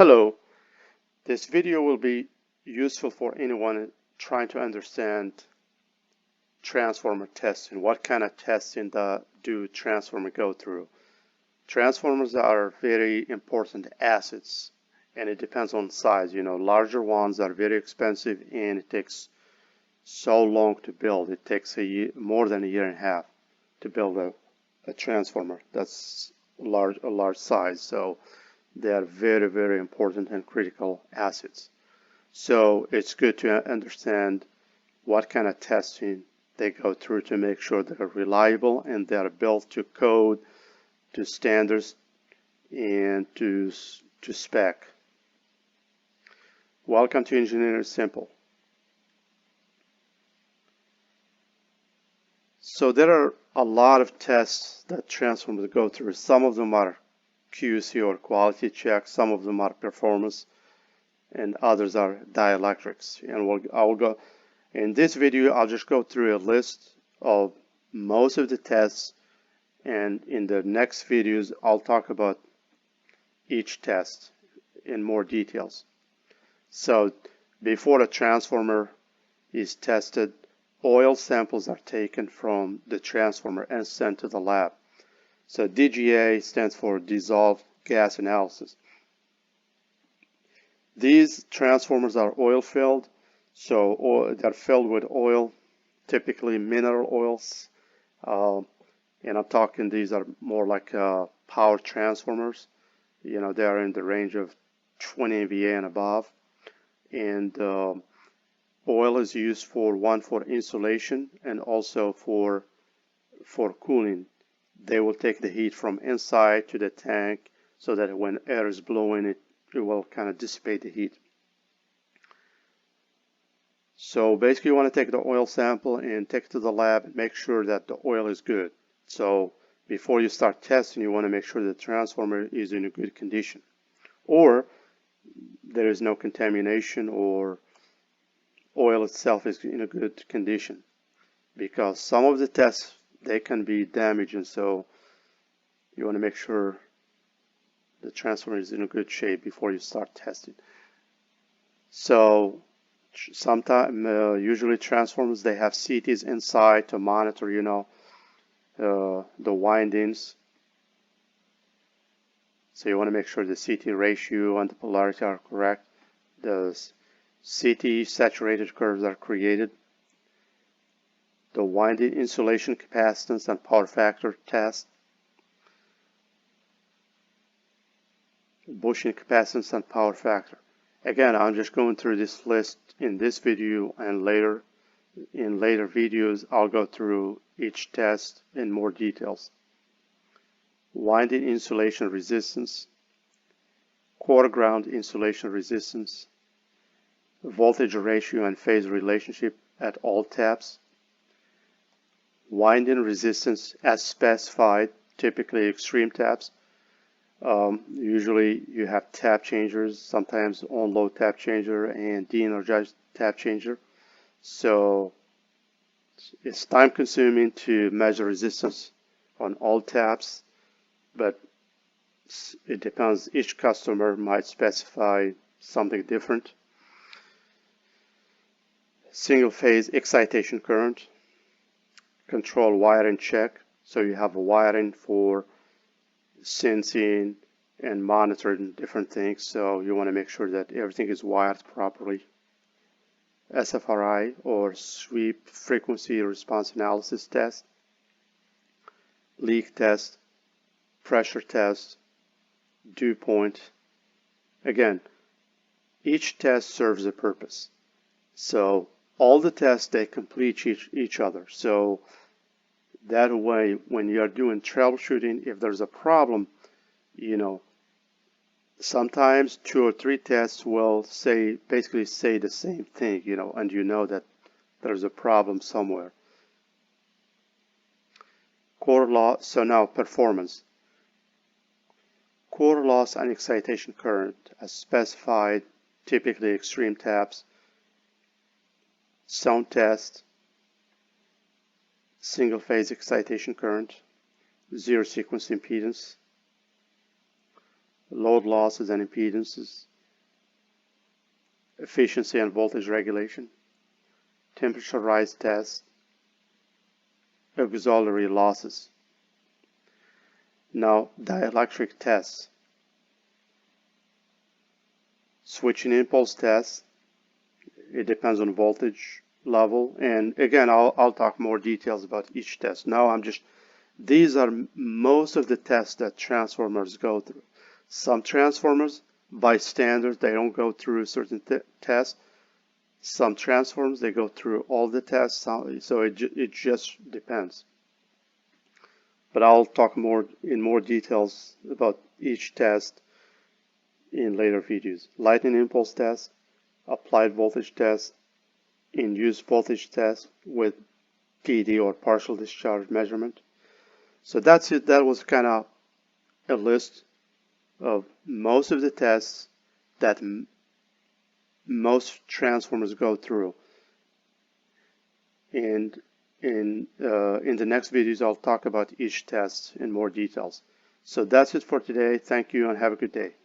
Hello, this video will be useful for anyone trying to understand transformer testing. What kind of testing do transformers go through? Transformers are very important assets, and it depends on size. Larger ones are very expensive and it takes so long to build. It takes more than a year and a half to build a transformer that's a large size. So they are very, very important and critical assets. So it's good to understand what kind of testing they go through to make sure they're reliable and they're built to code, to standards, and to spec. Welcome to Engineering Simple. So there are a lot of tests that transformers go through. Some of them are QC or quality check, some of them are performance, and others are dielectrics. And I will go in this video. I'll just go through a list of most of the tests, and in the next videos I'll talk about each test in more details. So before a transformer is tested, oil samples are taken from the transformer and sent to the lab. So DGA stands for Dissolved Gas Analysis. These transformers are oil filled, so they're filled with oil, typically mineral oils. And I'm talking these are more like power transformers. They are in the range of 20 MVA and above. And oil is used for insulation and also for cooling. They will take the heat from inside to the tank so that when air is blowing, it will kind of dissipate the heat. So basically you want to take the oil sample and take it to the lab and make sure that the oil is good. So before you start testing, you want to make sure the transformer is in a good condition, or there is no contamination, or oil itself is in a good condition, because some of the tests, they can be damaged, and so you want to make sure the transformer is in a good shape before you start testing. So sometimes, usually transformers, they have CTs inside to monitor, the windings. So you want to make sure the CT ratio and the polarity are correct. The CT saturated curves are created. The winding insulation capacitance and power factor test. Bushing capacitance and power factor. Again, I'm just going through this list in this video, and in later videos I'll go through each test in more details. Winding insulation resistance, core ground insulation resistance, voltage ratio and phase relationship at all taps, winding resistance as specified, typically extreme taps. Usually you have tap changers, sometimes on-load tap changer and de-energized tap changer. So it's time consuming to measure resistance on all taps, but it depends. Each customer might specify something different. Single phase excitation current, control wiring check. So you have a wiring for sensing and monitoring different things, so you want to make sure that everything is wired properly. SFRI, or sweep frequency response analysis test, leak test, pressure test, dew point. Again, each test serves a purpose, so all the tests, they complete each other. So that way, when you are doing troubleshooting, if there's a problem, sometimes 2 or 3 tests will basically say the same thing, and you know that there's a problem somewhere. Core loss. So now performance. Core loss and excitation current as specified, typically extreme taps. Sound test. Single phase excitation current, zero sequence impedance, load losses and impedances, efficiency and voltage regulation, temperature rise test, auxiliary losses. Now, dielectric tests, switching impulse test. It depends on voltage level, and again, I'll talk more details about each test. Now, these are most of the tests that transformers go through. Some transformers, by standard, they don't go through certain tests. Some transformers, they go through all the tests, so it just depends. But I'll talk in more details about each test in later videos. Lightning impulse test, applied voltage test, induced voltage test with PD or partial discharge measurement. So that's it. That was kind of a list of most of the tests that most transformers go through. And in the next videos, I'll talk about each test in more details. So that's it for today. Thank you and have a good day.